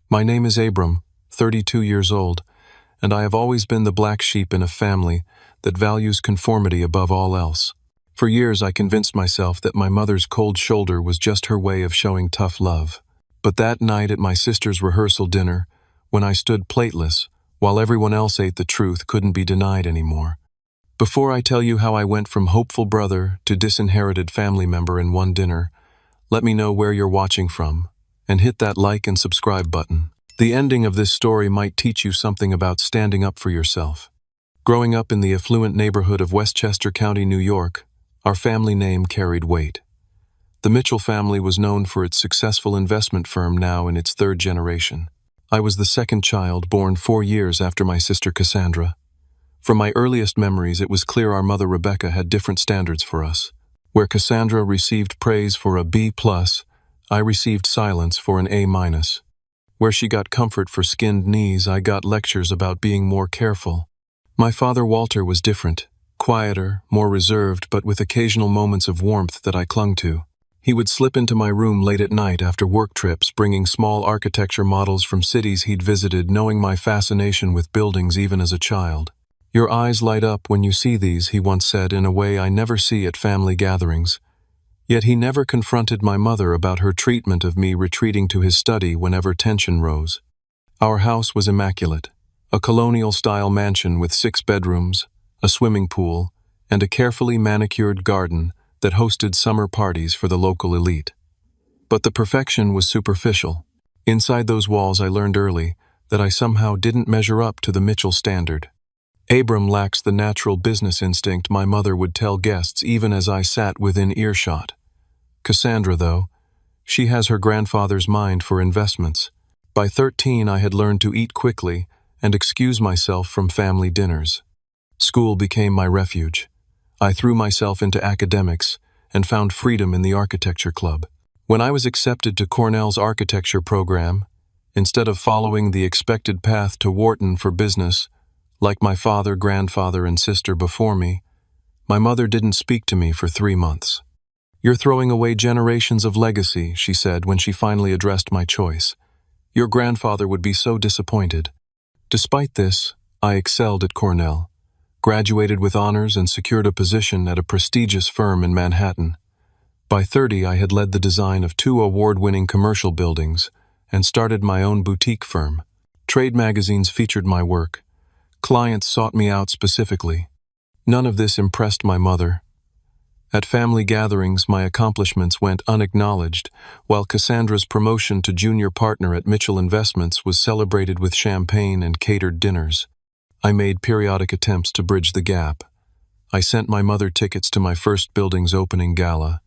My name is Abram, 32 years old, and I have always been the black sheep in a family that values conformity above all else. For years I convinced myself that my mother's cold shoulder was just her way of showing tough love. But that night at my sister's rehearsal dinner, when I stood plateless, while everyone else ate the truth couldn't be denied anymore. Before I tell you how I went from hopeful brother to disinherited family member in one dinner, let me know where you're watching from, and hit that like and subscribe button. The ending of this story might teach you something about standing up for yourself. Growing up in the affluent neighborhood of Westchester County, New York, our family name carried weight. The Mitchell family was known for its successful investment firm, now in its third generation. I was the second child, born 4 years after my sister Cassandra. From my earliest memories, it was clear our mother Rebecca had different standards for us. Where Cassandra received praise for a B+, I received silence for an A-. Where she got comfort for skinned knees, I got lectures about being more careful. My father Walter was different, quieter, more reserved, but with occasional moments of warmth that I clung to. He would slip into my room late at night after work trips, bringing small architecture models from cities he'd visited, knowing my fascination with buildings even as a child. "Your eyes light up when you see these," he once said, in a way I never see at family gatherings. Yet he never confronted my mother about her treatment of me retreating to his study whenever tension rose. Our house was immaculate, a colonial-style mansion with 6 bedrooms, a swimming pool, and a carefully manicured garden that hosted summer parties for the local elite. But the perfection was superficial. Inside those walls, I learned early that I somehow didn't measure up to the Mitchell standard. Abram lacks the natural business instinct, my mother would tell guests even as I sat within earshot. Cassandra, though, she has her grandfather's mind for investments. By 13, I had learned to eat quickly and excuse myself from family dinners. School became my refuge. I threw myself into academics and found freedom in the architecture club. When I was accepted to Cornell's architecture program, instead of following the expected path to Wharton for business, like my father, grandfather, and sister before me, my mother didn't speak to me for 3 months. "You're throwing away generations of legacy," she said when she finally addressed my choice. "Your grandfather would be so disappointed." Despite this, I excelled at Cornell, graduated with honors, and secured a position at a prestigious firm in Manhattan. By 30, I had led the design of 2 award-winning commercial buildings and started my own boutique firm. Trade magazines featured my work. Clients sought me out specifically. None of this impressed my mother. At family gatherings, my accomplishments went unacknowledged, while Cassandra's promotion to junior partner at Mitchell Investments was celebrated with champagne and catered dinners. I made periodic attempts to bridge the gap. I sent my mother tickets to my first building's opening gala.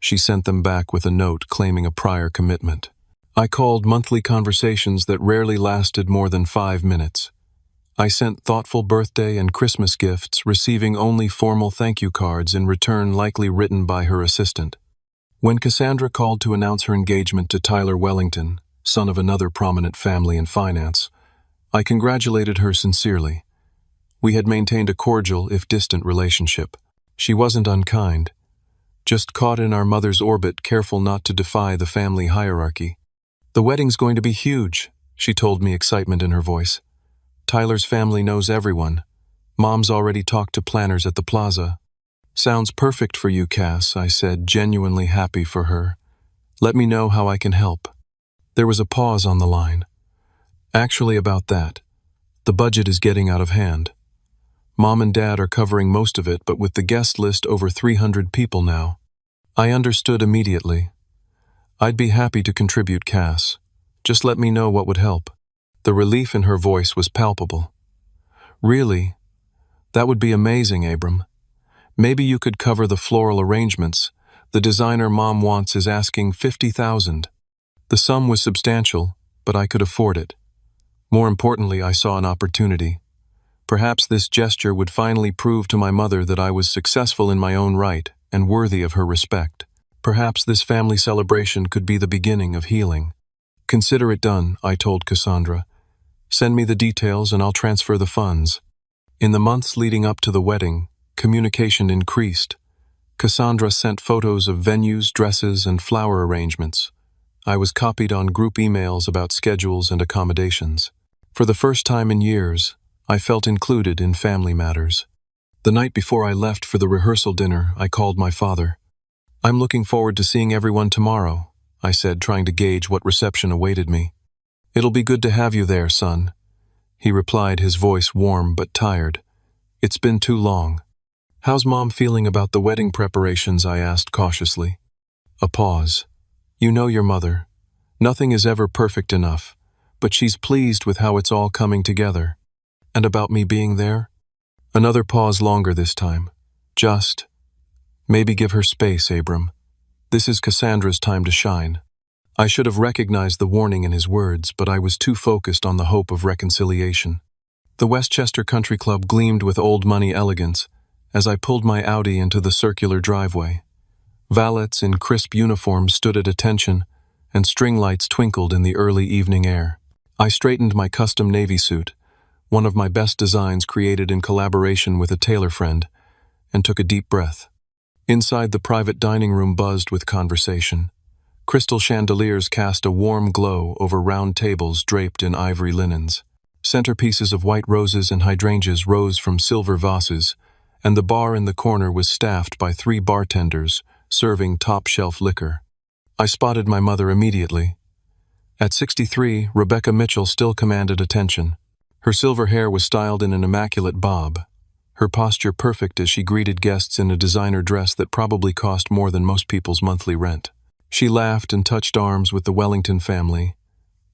She sent them back with a note claiming a prior commitment. I called monthly conversations that rarely lasted more than 5 minutes. I sent thoughtful birthday and Christmas gifts, receiving only formal thank you cards in return, likely written by her assistant. When Cassandra called to announce her engagement to Tyler Wellington, son of another prominent family in finance, I congratulated her sincerely. We had maintained a cordial, if distant, relationship. She wasn't unkind, just caught in our mother's orbit, careful not to defy the family hierarchy. "The wedding's going to be huge," she told me, excitement in her voice. "Tyler's family knows everyone. Mom's already talked to planners at the plaza." "Sounds perfect for you, Cass," I said, genuinely happy for her. "Let me know how I can help." There was a pause on the line. "Actually, about that. The budget is getting out of hand. Mom and Dad are covering most of it, but with the guest list over 300 people now." I understood immediately. "I'd be happy to contribute, Cass. Just let me know what would help." The relief in her voice was palpable. "Really? That would be amazing, Abram. Maybe you could cover the floral arrangements. The designer Mom wants is asking $50,000. The sum was substantial, but I could afford it. More importantly, I saw an opportunity. Perhaps this gesture would finally prove to my mother that I was successful in my own right and worthy of her respect. Perhaps this family celebration could be the beginning of healing. "Consider it done," I told Cassandra. "Send me the details and I'll transfer the funds." In the months leading up to the wedding, communication increased. Cassandra sent photos of venues, dresses, and flower arrangements. I was copied on group emails about schedules and accommodations. For the first time in years, I felt included in family matters. The night before I left for the rehearsal dinner, I called my father. "I'm looking forward to seeing everyone tomorrow," I said, trying to gauge what reception awaited me. "It'll be good to have you there, son," he replied, his voice warm but tired. "It's been too long." "How's Mom feeling about the wedding preparations?" I asked cautiously. A pause. "You know your mother. Nothing is ever perfect enough, but she's pleased with how it's all coming together." "And about me being there?" Another pause, longer this time. "Just, maybe give her space, Abram. This is Cassandra's time to shine." I should have recognized the warning in his words, but I was too focused on the hope of reconciliation. The Westchester Country Club gleamed with old money elegance as I pulled my Audi into the circular driveway. Valets in crisp uniforms stood at attention, and string lights twinkled in the early evening air. I straightened my custom navy suit, one of my best designs created in collaboration with a tailor friend, and took a deep breath. Inside, the private dining room buzzed with conversation. Crystal chandeliers cast a warm glow over round tables draped in ivory linens. Centerpieces of white roses and hydrangeas rose from silver vases, and the bar in the corner was staffed by 3 bartenders serving top-shelf liquor. I spotted my mother immediately. At 63, Rebecca Mitchell still commanded attention. Her silver hair was styled in an immaculate bob, her posture perfect as she greeted guests in a designer dress that probably cost more than most people's monthly rent. She laughed and touched arms with the Wellington family,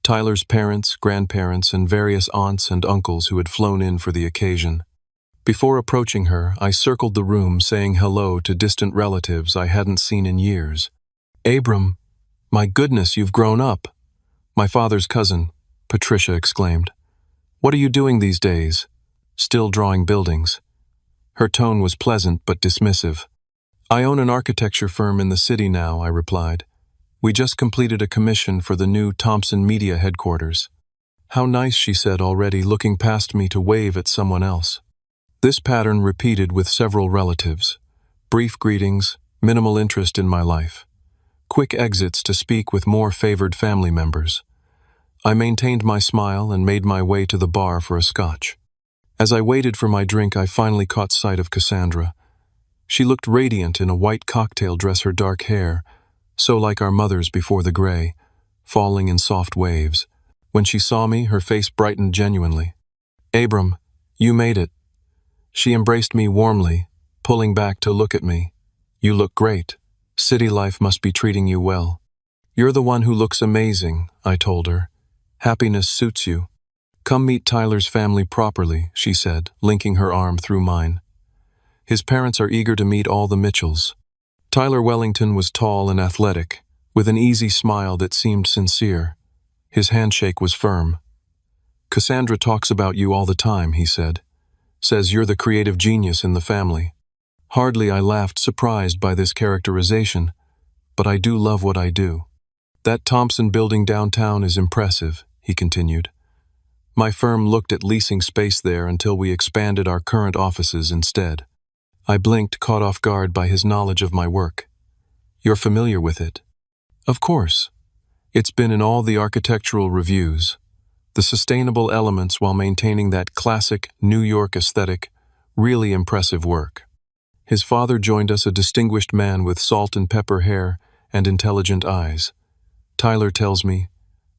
Tyler's parents, grandparents, and various aunts and uncles who had flown in for the occasion. Before approaching her, I circled the room saying hello to distant relatives I hadn't seen in years. "Abram, my goodness, you've grown up," my father's cousin, Patricia, exclaimed. "What are you doing these days?" "Still drawing buildings." Her tone was pleasant but dismissive. "I own an architecture firm in the city now," I replied. "We just completed a commission for the new Thompson Media headquarters." "How nice," she said, already looking past me to wave at someone else. This pattern repeated with several relatives. Brief greetings, minimal interest in my life. Quick exits to speak with more favored family members. I maintained my smile and made my way to the bar for a scotch. As I waited for my drink, I finally caught sight of Cassandra. She looked radiant in a white cocktail dress, her dark hair, so like our mother's before the gray, falling in soft waves. When she saw me, her face brightened genuinely. "Abram, you made it." She embraced me warmly, pulling back to look at me. "You look great. City life must be treating you well." "You're the one who looks amazing," I told her. "Happiness suits you." "Come meet Tyler's family properly," she said, linking her arm through mine. "His parents are eager to meet all the Mitchells." Tyler Wellington was tall and athletic, with an easy smile that seemed sincere. His handshake was firm. "Cassandra talks about you all the time," he said. "Says you're the creative genius in the family." Hardly I laughed, surprised by this characterization, but I do love what I do. "That Thompson building downtown is impressive," he continued. "My firm looked at leasing space there until we expanded our current offices instead." I blinked, caught off guard by his knowledge of my work. "You're familiar with it?" "Of course. It's been in all the architectural reviews. The sustainable elements while maintaining that classic New York aesthetic, really impressive work." His father joined us, a distinguished man with salt and pepper hair and intelligent eyes. "Tyler tells me,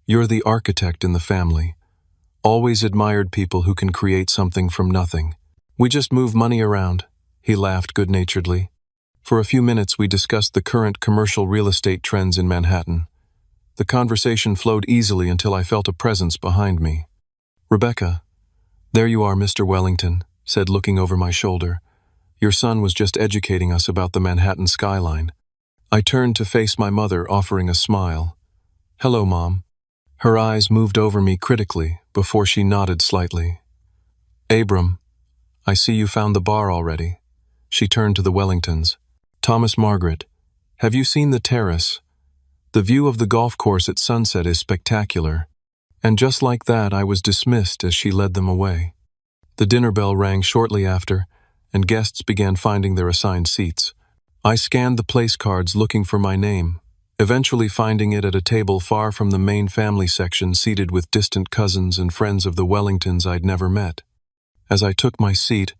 you're the architect in the family. Always admired people who can create something from nothing. We just move money around." He laughed good-naturedly. For a few minutes we discussed the current commercial real estate trends in Manhattan. The conversation flowed easily until I felt a presence behind me. "Rebecca, there you are, Mr. Wellington," said, looking over my shoulder. "Your son was just educating us about the Manhattan skyline." I turned to face my mother, offering a smile. "Hello, Mom." Her eyes moved over me critically before she nodded slightly. "Abram, I see you found the bar already." She turned to the Wellingtons. "Thomas, Margaret, have you seen the terrace? The view of the golf course at sunset is spectacular." And just like that, I was dismissed as she led them away. The dinner bell rang shortly after, and guests began finding their assigned seats. I scanned the place cards looking for my name, eventually finding it at a table far from the main family section, seated with distant cousins and friends of the Wellingtons I'd never met. As I took my seat,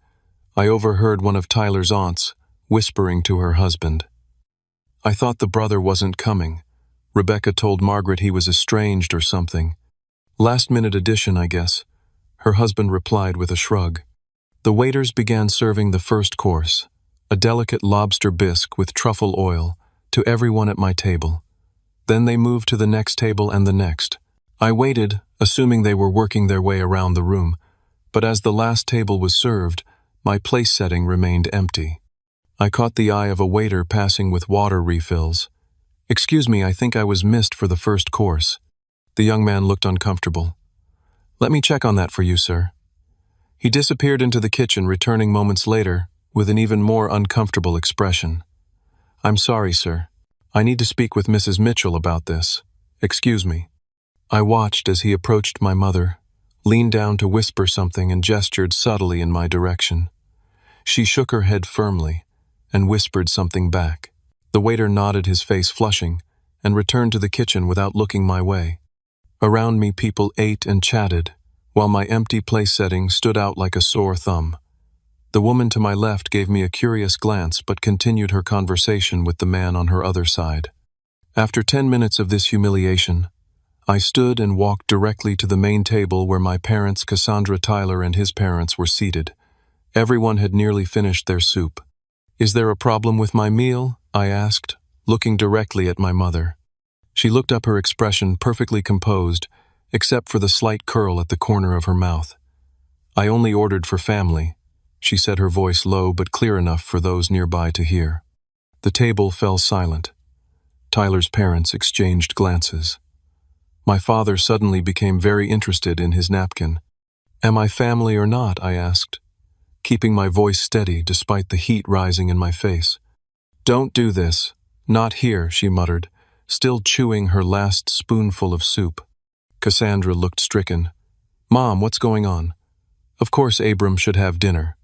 I overheard one of Tyler's aunts whispering to her husband. "I thought the brother wasn't coming. Rebecca told Margaret he was estranged or something. Last-minute addition, I guess," her husband replied with a shrug. The waiters began serving the first course, a delicate lobster bisque with truffle oil, to everyone at my table. Then they moved to the next table and the next. I waited, assuming they were working their way around the room, but as the last table was served, my place setting remained empty. I caught the eye of a waiter passing with water refills. "Excuse me, I think I was missed for the first course." The young man looked uncomfortable. "Let me check on that for you, sir." He disappeared into the kitchen, returning moments later with an even more uncomfortable expression. "I'm sorry, sir. I need to speak with Mrs. Mitchell about this. Excuse me." I watched as he approached my mother, leaned down to whisper something, and gestured subtly in my direction. She shook her head firmly and whispered something back. The waiter nodded, his face flushing, and returned to the kitchen without looking my way. Around me, people ate and chatted, while my empty place setting stood out like a sore thumb. The woman to my left gave me a curious glance but continued her conversation with the man on her other side. After 10 minutes of this humiliation, I stood and walked directly to the main table where my parents, Cassandra, Tyler, and his parents were seated. Everyone had nearly finished their soup. "Is there a problem with my meal?" I asked, looking directly at my mother. She looked up, her expression perfectly composed, except for the slight curl at the corner of her mouth. "I only ordered for family," she said, her voice low but clear enough for those nearby to hear. The table fell silent. Tyler's parents exchanged glances. My father suddenly became very interested in his napkin. "Am I family or not?" I asked, keeping my voice steady despite the heat rising in my face. "Don't do this. Not here," she muttered, still chewing her last spoonful of soup. Cassandra looked stricken. "Mom, what's going on?" "Of course Abram should have dinner."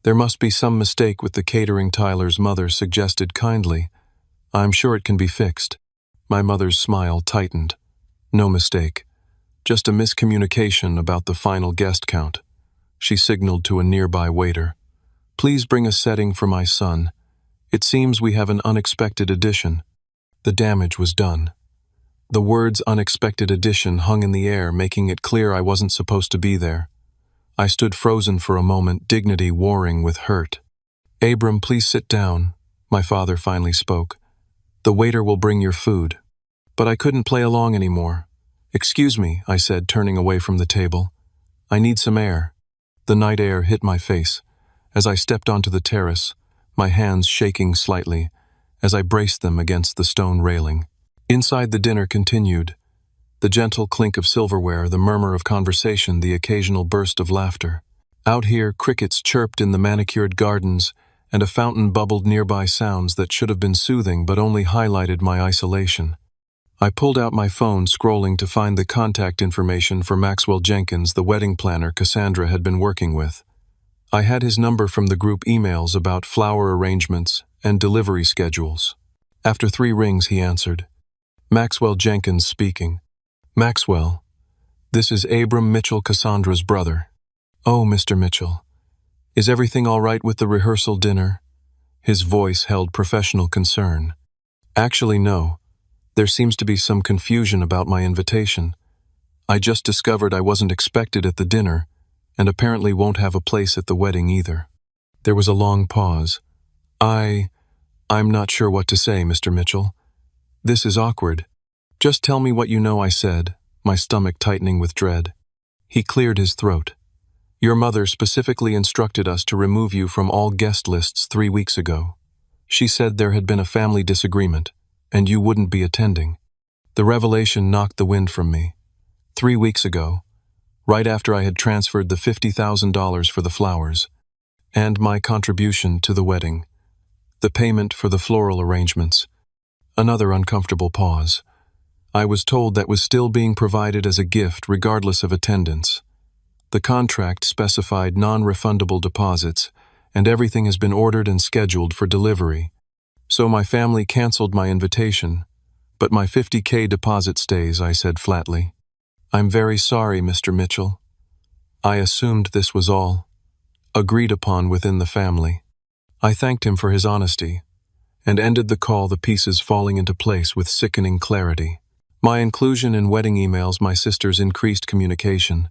"There must be some mistake with the catering," Tyler's mother suggested kindly. "I'm sure it can be fixed." My mother's smile tightened. "No mistake. Just a miscommunication about the final guest count." She signaled to a nearby waiter. "Please bring a setting for my son. It seems we have an unexpected addition." The damage was done. The words "unexpected addition" hung in the air, making it clear I wasn't supposed to be there. I stood frozen for a moment, dignity warring with hurt. "Abram, please sit down," my father finally spoke. "The waiter will bring your food." But I couldn't play along anymore. "Excuse me," I said, turning away from the table. "I need some air." The night air hit my face as I stepped onto the terrace, my hands shaking slightly as I braced them against the stone railing. Inside, the dinner continued. The gentle clink of silverware, the murmur of conversation, the occasional burst of laughter. Out here, crickets chirped in the manicured gardens, and a fountain bubbled nearby, sounds that should have been soothing but only highlighted my isolation. I pulled out my phone, scrolling to find the contact information for Maxwell Jenkins, the wedding planner Cassandra had been working with. I had his number from the group emails about flower arrangements and delivery schedules. After 3 rings, he answered. "Maxwell Jenkins speaking." "Maxwell, this is Abram Mitchell, Cassandra's brother." "Oh, Mr. Mitchell. Is everything all right with the rehearsal dinner?" His voice held professional concern. "Actually, no. There seems to be some confusion about my invitation. I just discovered I wasn't expected at the dinner, and apparently won't have a place at the wedding either." There was a long pause. I'm not sure what to say, Mr. Mitchell. This is awkward. "Just tell me what you know," I said, my stomach tightening with dread. He cleared his throat. "Your mother specifically instructed us to remove you from all guest lists 3 weeks ago. She said there had been a family disagreement, and you wouldn't be attending." The revelation knocked the wind from me. 3 weeks ago, right after I had transferred the $50,000 for the flowers, and my contribution to the wedding, the payment for the floral arrangements. Another uncomfortable pause. I was told that was still being provided as a gift regardless of attendance. The contract specified non-refundable deposits, and everything has been ordered and scheduled for delivery. So my family canceled my invitation, But my $50K deposit stays, I said flatly. I'm very sorry, Mr. Mitchell. I assumed this was all agreed upon within the family. I thanked him for his honesty and ended the call, the pieces falling into place with sickening clarity. My inclusion in wedding emails, my sister's increased communication.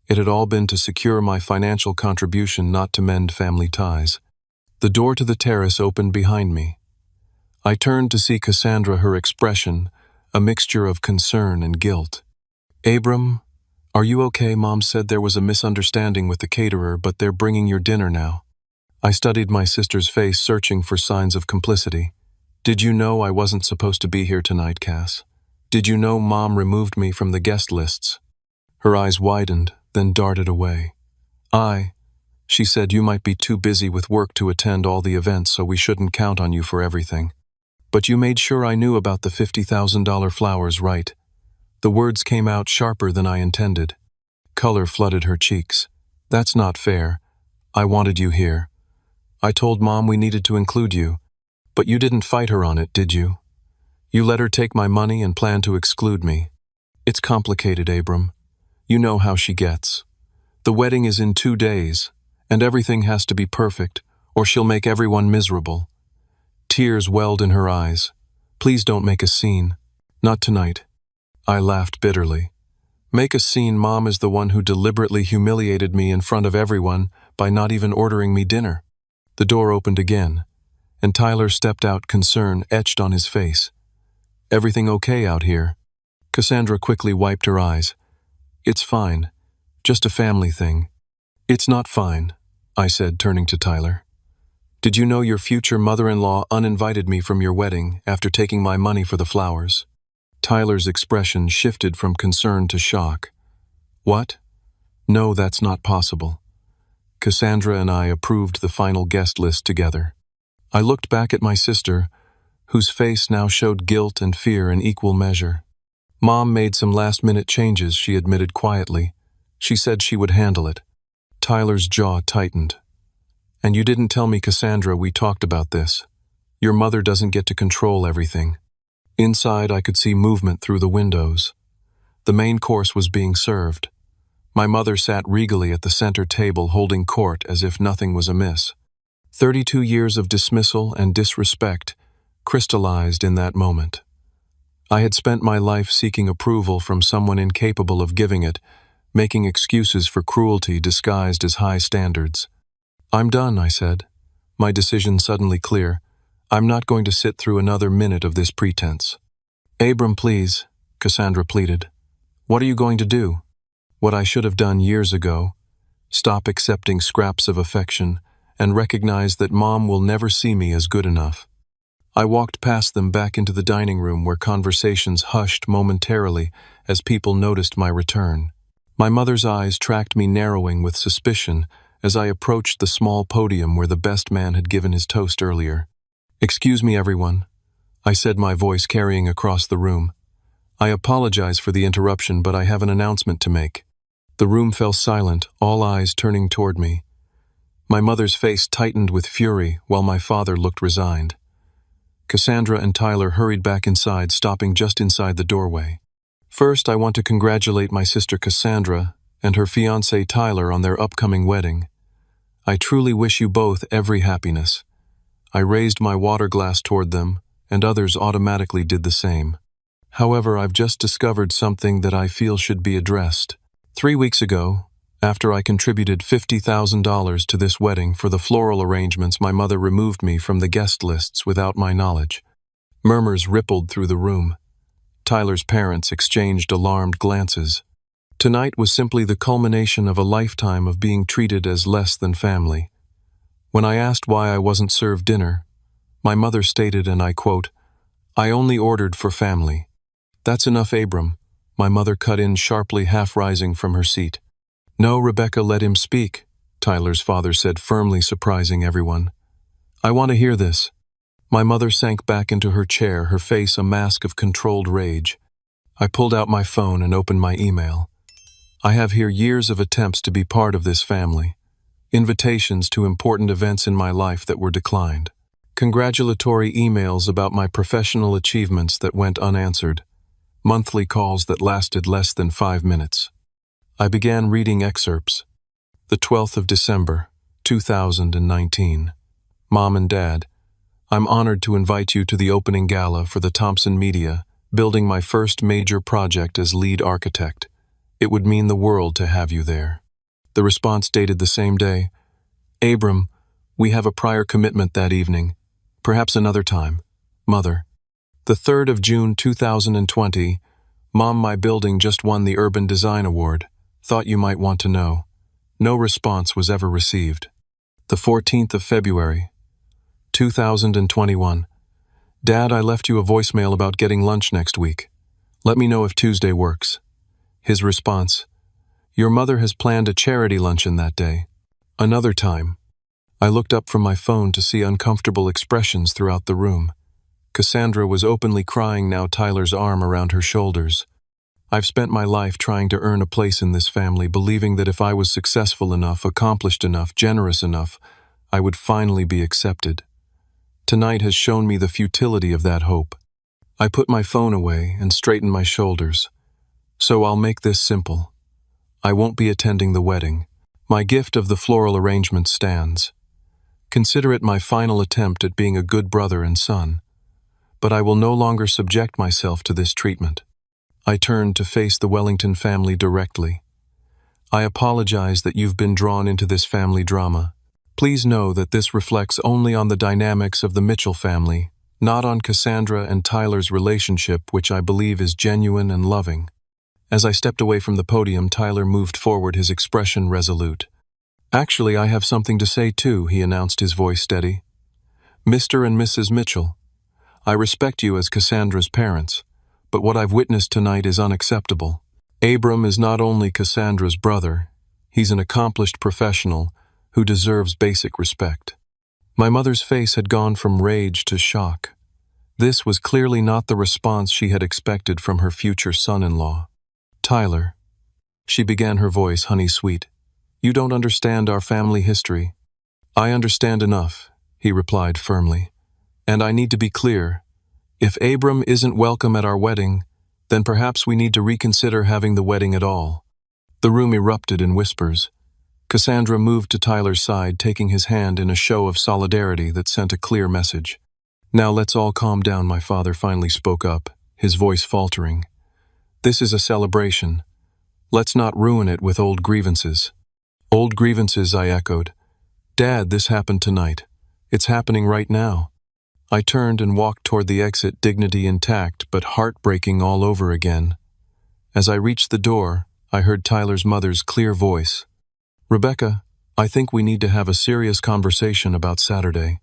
It had all been to secure my financial contribution, not to mend family ties. The door to the terrace opened behind me. I turned to see Cassandra, her expression a mixture of concern and guilt. Abram, are you okay? Mom said there was a misunderstanding with the caterer, but they're bringing your dinner now. I studied my sister's face, searching for signs of complicity. Did you know I wasn't supposed to be here tonight, Cass? Did you know Mom removed me from the guest lists? Her eyes widened, then darted away. She said, you might be too busy with work to attend all the events, so we shouldn't count on you for everything. But you made sure I knew about the $50,000 flowers, right? The words came out sharper than I intended. Color flooded her cheeks. That's not fair. I wanted you here. I told Mom we needed to include you. But you didn't fight her on it, did you? You let her take my money and plan to exclude me. It's complicated, Abram. You know how she gets. The wedding is in 2 days, and everything has to be perfect, or she'll make everyone miserable. Tears welled in her eyes. Please don't make a scene. Not tonight. I laughed bitterly. Make a scene? Mom is the one who deliberately humiliated me in front of everyone by not even ordering me dinner. The door opened again, and Tyler stepped out, concern etched on his face. Everything okay out here? Cassandra quickly wiped her eyes. It's fine. Just a family thing. It's not fine, I said, turning to Tyler. Did you know your future mother-in-law uninvited me from your wedding after taking my money for the flowers? Tyler's expression shifted from concern to shock. What? No, that's not possible. Cassandra and I approved the final guest list together. I looked back at my sister, whose face now showed guilt and fear in equal measure. Mom made some last-minute changes, she admitted quietly. She said she would handle it. Tyler's jaw tightened. And you didn't tell me, Cassandra, we talked about this. Your mother doesn't get to control everything. Inside, I could see movement through the windows. The main course was being served. My mother sat regally at the center table, holding court as if nothing was amiss. 32 years of dismissal and disrespect crystallized in that moment. I had spent my life seeking approval from someone incapable of giving it, making excuses for cruelty disguised as high standards. I'm done, I said, my decision suddenly clear. I'm not going to sit through another minute of this pretense. Abram, please, Cassandra pleaded. What are you going to do? What I should have done years ago. Stop accepting scraps of affection and recognize that Mom will never see me as good enough. I walked past them back into the dining room, where conversations hushed momentarily as people noticed my return. My mother's eyes tracked me, narrowing with suspicion as I approached the small podium where the best man had given his toast earlier. Excuse me, everyone, I said, my voice carrying across the room. I apologize for the interruption, but I have an announcement to make. The room fell silent, all eyes turning toward me. My mother's face tightened with fury, while my father looked resigned. Cassandra and Tyler hurried back inside, stopping just inside the doorway. First, I want to congratulate my sister Cassandra and her fiancé Tyler on their upcoming wedding. I truly wish you both every happiness. I raised my water glass toward them, and others automatically did the same. However, I've just discovered something that I feel should be addressed. 3 weeks ago, after I contributed $50,000 to this wedding for the floral arrangements, my mother removed me from the guest lists without my knowledge. Murmurs rippled through the room. Tyler's parents exchanged alarmed glances. Tonight was simply the culmination of a lifetime of being treated as less than family. When I asked why I wasn't served dinner, my mother stated, and I quote, "I only ordered for family." That's enough, Abram, my mother cut in sharply, half rising from her seat. No, Rebecca, let him speak, Tyler's father said firmly, surprising everyone. I want to hear this. My mother sank back into her chair, her face a mask of controlled rage. I pulled out my phone and opened my email. I have here years of attempts to be part of this family. Invitations to important events in my life that were declined. Congratulatory emails about my professional achievements that went unanswered. Monthly calls that lasted less than 5 minutes. I began reading excerpts. The 12th of December, 2019. Mom and Dad, I'm honored to invite you to the opening gala for the Thompson Media, building my first major project as lead architect. It would mean the world to have you there. The response dated the same day. Abram, we have a prior commitment that evening. Perhaps another time. Mother. The 3rd of June 2020. Mom, my building just won the Urban Design Award. Thought you might want to know. No response was ever received. The 14th of February, 2021. Dad, I left you a voicemail about getting lunch next week. Let me know if Tuesday works. His response, your mother has planned a charity luncheon that day. Another time. I looked up from my phone to see uncomfortable expressions throughout the room. Cassandra was openly crying now, Tyler's arm around her shoulders. I've spent my life trying to earn a place in this family, believing that if I was successful enough, accomplished enough, generous enough, I would finally be accepted. Tonight has shown me the futility of that hope. I put my phone away and straightened my shoulders. So I'll make this simple. I won't be attending the wedding. My gift of the floral arrangement stands. Consider it my final attempt at being a good brother and son. But I will no longer subject myself to this treatment. I turned to face the Wellington family directly. I apologize that you've been drawn into this family drama. Please know that this reflects only on the dynamics of the Mitchell family, not on Cassandra and Tyler's relationship, which I believe is genuine and loving. As I stepped away from the podium, Tyler moved forward, his expression resolute. Actually, I have something to say too, he announced, his voice steady. Mr. and Mrs. Mitchell, I respect you as Cassandra's parents, but what I've witnessed tonight is unacceptable. Abram is not only Cassandra's brother, he's an accomplished professional who deserves basic respect. My mother's face had gone from rage to shock. This was clearly not the response she had expected from her future son-in-law. Tyler, she began, her voice honey-sweet. You don't understand our family history. I understand enough, he replied firmly. And I need to be clear. If Abram isn't welcome at our wedding, then perhaps we need to reconsider having the wedding at all. The room erupted in whispers. Cassandra moved to Tyler's side, taking his hand in a show of solidarity that sent a clear message. Now let's all calm down, my father finally spoke up, his voice faltering. This is a celebration. Let's not ruin it with old grievances. Old grievances, I echoed. Dad, this happened tonight. It's happening right now. I turned and walked toward the exit, dignity intact, but heartbreaking all over again. As I reached the door, I heard Tyler's mother's clear voice. Rebecca, I think we need to have a serious conversation about Saturday.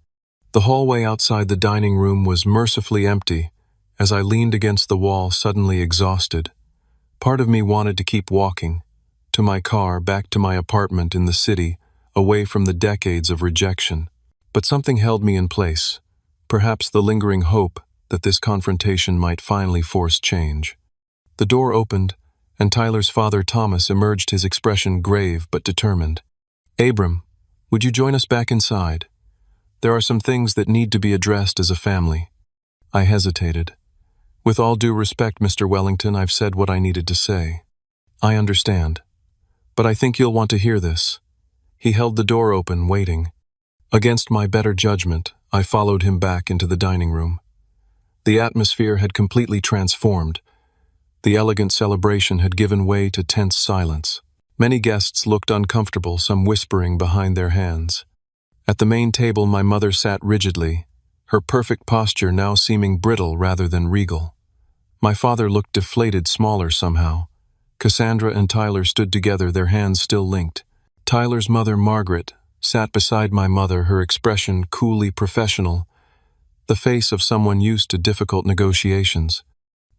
The hallway outside the dining room was mercifully empty, as I leaned against the wall, suddenly exhausted. Part of me wanted to keep walking, to my car, back to my apartment in the city, away from the decades of rejection. But something held me in place, perhaps the lingering hope that this confrontation might finally force change. The door opened, and Tyler's father, Thomas, emerged, his expression grave but determined. Abram, would you join us back inside? There are some things that need to be addressed as a family. I hesitated. With all due respect, Mr. Wellington, I've said what I needed to say. I understand. But I think you'll want to hear this. He held the door open, waiting. Against my better judgment, I followed him back into the dining room. The atmosphere had completely transformed. The elegant celebration had given way to tense silence. Many guests looked uncomfortable, some whispering behind their hands. At the main table, my mother sat rigidly, her perfect posture now seeming brittle rather than regal. My father looked deflated, smaller somehow. Cassandra and Tyler stood together, their hands still linked. Tyler's mother, Margaret, sat beside my mother, her expression coolly professional, the face of someone used to difficult negotiations.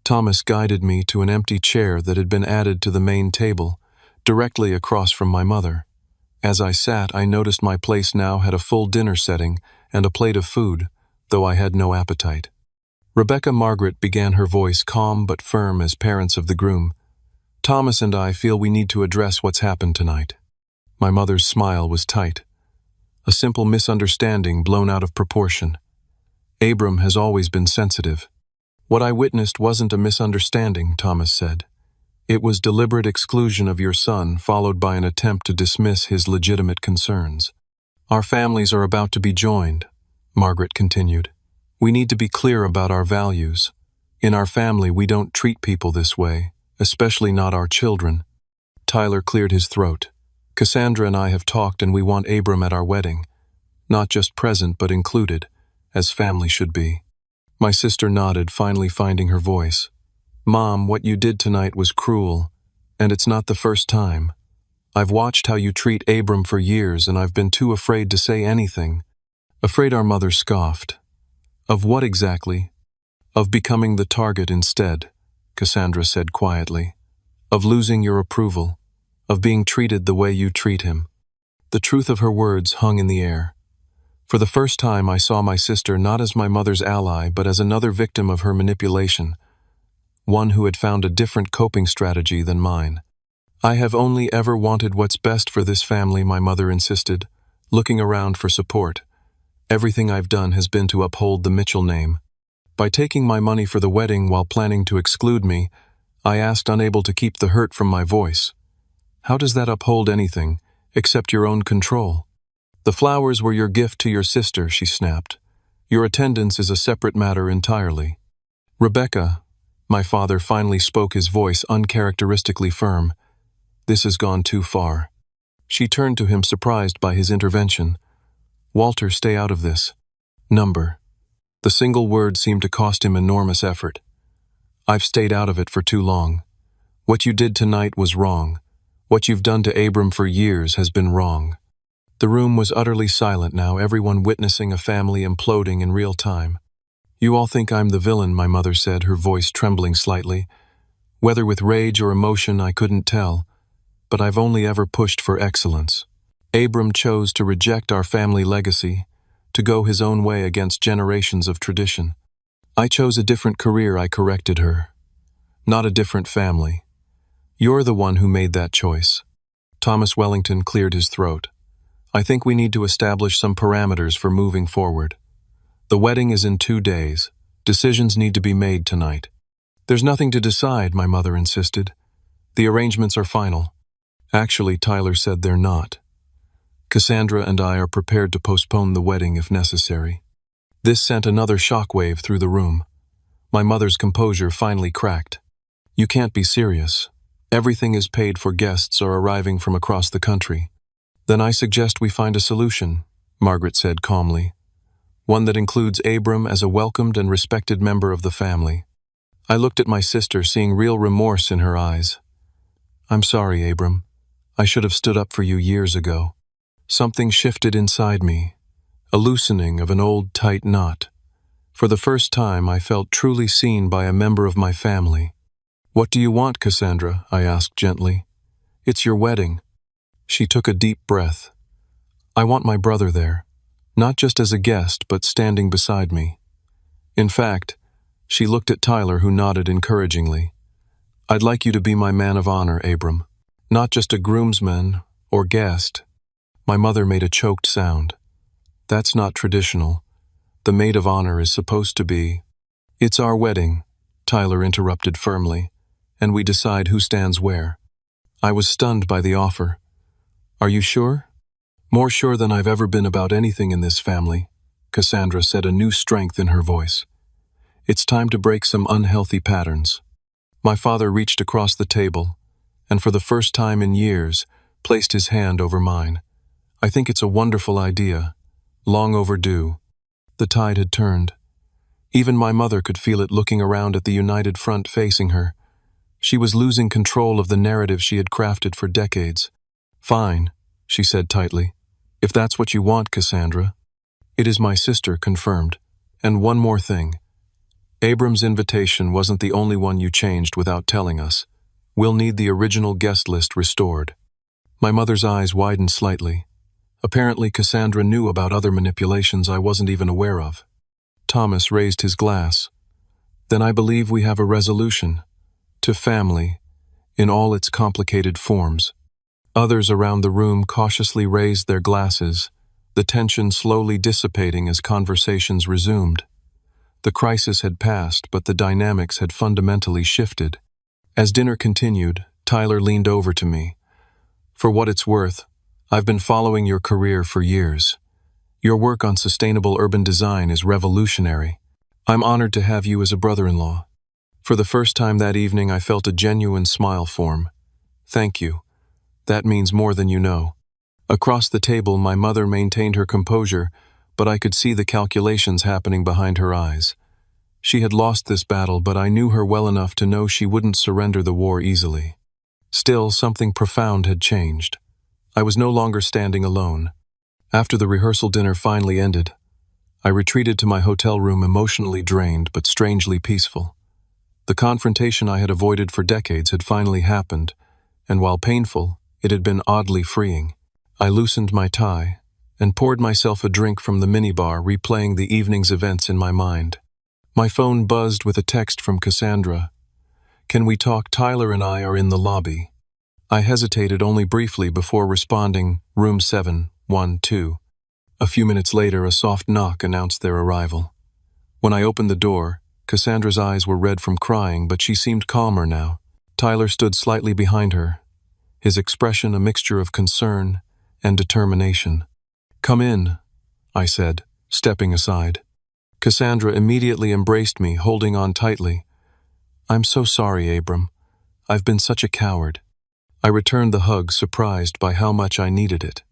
Thomas guided me to an empty chair that had been added to the main table, directly across from my mother. As I sat, I noticed my place now had a full dinner setting and a plate of food, though I had no appetite. Rebecca, Margaret began, her voice calm but firm as parents of the groom. Thomas and I feel we need to address what's happened tonight. My mother's smile was tight. A simple misunderstanding blown out of proportion. Abram has always been sensitive. What I witnessed wasn't a misunderstanding, Thomas said. It was deliberate exclusion of your son, followed by an attempt to dismiss his legitimate concerns. Our families are about to be joined, Margaret continued. We need to be clear about our values. In our family, we don't treat people this way, especially not our children. Tyler cleared his throat. Cassandra and I have talked, and we want Abram at our wedding. Not just present, but included, as family should be. My sister nodded, finally finding her voice. Mom, what you did tonight was cruel, and it's not the first time. I've watched how you treat Abram for years, and I've been too afraid to say anything. Afraid, our mother scoffed. Of what exactly? Of becoming the target instead, Cassandra said quietly. Of losing your approval. Of being treated the way you treat him. The truth of her words hung in the air. For the first time, I saw my sister not as my mother's ally, but as another victim of her manipulation. One who had found a different coping strategy than mine. I have only ever wanted what's best for this family, my mother insisted, looking around for support. Everything I've done has been to uphold the Mitchell name. By taking my money for the wedding while planning to exclude me, I asked, unable to keep the hurt from my voice. How does that uphold anything, except your own control? The flowers were your gift to your sister, she snapped. Your attendance is a separate matter entirely. Rebecca, my father finally spoke, his voice uncharacteristically firm. This has gone too far. She turned to him, surprised by his intervention. Walter, stay out of this. Number. The single word seemed to cost him enormous effort. I've stayed out of it for too long. What you did tonight was wrong. What you've done to Abram for years has been wrong. The room was utterly silent now, everyone witnessing a family imploding in real time. You all think I'm the villain, my mother said, her voice trembling slightly. Whether with rage or emotion, I couldn't tell. But I've only ever pushed for excellence. Abram chose to reject our family legacy, to go his own way against generations of tradition. I chose a different career, I corrected her. Not a different family. You're the one who made that choice. Thomas Wellington cleared his throat. I think we need to establish some parameters for moving forward. The wedding is in 2 days. Decisions need to be made tonight. There's nothing to decide, my mother insisted. The arrangements are final. Actually, Tyler said they're not. Cassandra and I are prepared to postpone the wedding if necessary. This sent another shockwave through the room. My mother's composure finally cracked. You can't be serious. Everything is paid for, guests are arriving from across the country. Then I suggest we find a solution, Margaret said calmly. One that includes Abram as a welcomed and respected member of the family. I looked at my sister, seeing real remorse in her eyes. I'm sorry, Abram. I should have stood up for you years ago. Something shifted inside me, a loosening of an old tight knot. For the first time, I felt truly seen by a member of my family. What do you want, Cassandra? I asked gently. It's your wedding. She took a deep breath. I want my brother there, not just as a guest, but standing beside me. In fact, she looked at Tyler, who nodded encouragingly. I'd like you to be my man of honor, Abram. Not just a groomsman or guest. My mother made a choked sound. That's not traditional. The maid of honor is supposed to be. It's our wedding, Tyler interrupted firmly, and we decide who stands where. I was stunned by the offer. Are you sure? More sure than I've ever been about anything in this family, Cassandra said, a new strength in her voice. It's time to break some unhealthy patterns. My father reached across the table, and for the first time in years, placed his hand over mine. I think it's a wonderful idea, long overdue. The tide had turned. Even my mother could feel it, looking around at the united front facing her. She was losing control of the narrative she had crafted for decades. Fine, she said tightly. If that's what you want, Cassandra. It is, my sister confirmed. And one more thing. Abram's invitation wasn't the only one you changed without telling us. We'll need the original guest list restored. My mother's eyes widened slightly. Apparently, Cassandra knew about other manipulations I wasn't even aware of. Thomas raised his glass. Then I believe we have a resolution. To family, in all its complicated forms. Others around the room cautiously raised their glasses, the tension slowly dissipating as conversations resumed. The crisis had passed, but the dynamics had fundamentally shifted. As dinner continued, Tyler leaned over to me. "For what it's worth, I've been following your career for years. Your work on sustainable urban design is revolutionary. I'm honored to have you as a brother-in-law." For the first time that evening, I felt a genuine smile form. "Thank you. That means more than you know." Across the table, my mother maintained her composure, but I could see the calculations happening behind her eyes. She had lost this battle, but I knew her well enough to know she wouldn't surrender the war easily. Still, something profound had changed. I was no longer standing alone. After the rehearsal dinner finally ended, I retreated to my hotel room emotionally drained but strangely peaceful. The confrontation I had avoided for decades had finally happened, and while painful, it had been oddly freeing. I loosened my tie and poured myself a drink from the minibar, replaying the evening's events in my mind. My phone buzzed with a text from Cassandra. "Can we talk? Tyler and I are in the lobby." I hesitated only briefly before responding, "Room 712. A few minutes later, a soft knock announced their arrival. When I opened the door, Cassandra's eyes were red from crying, but she seemed calmer now. Tyler stood slightly behind her, his expression a mixture of concern and determination. "Come in," I said, stepping aside. Cassandra immediately embraced me, holding on tightly. "I'm so sorry, Abram. I've been such a coward." I returned the hug, surprised by how much I needed it.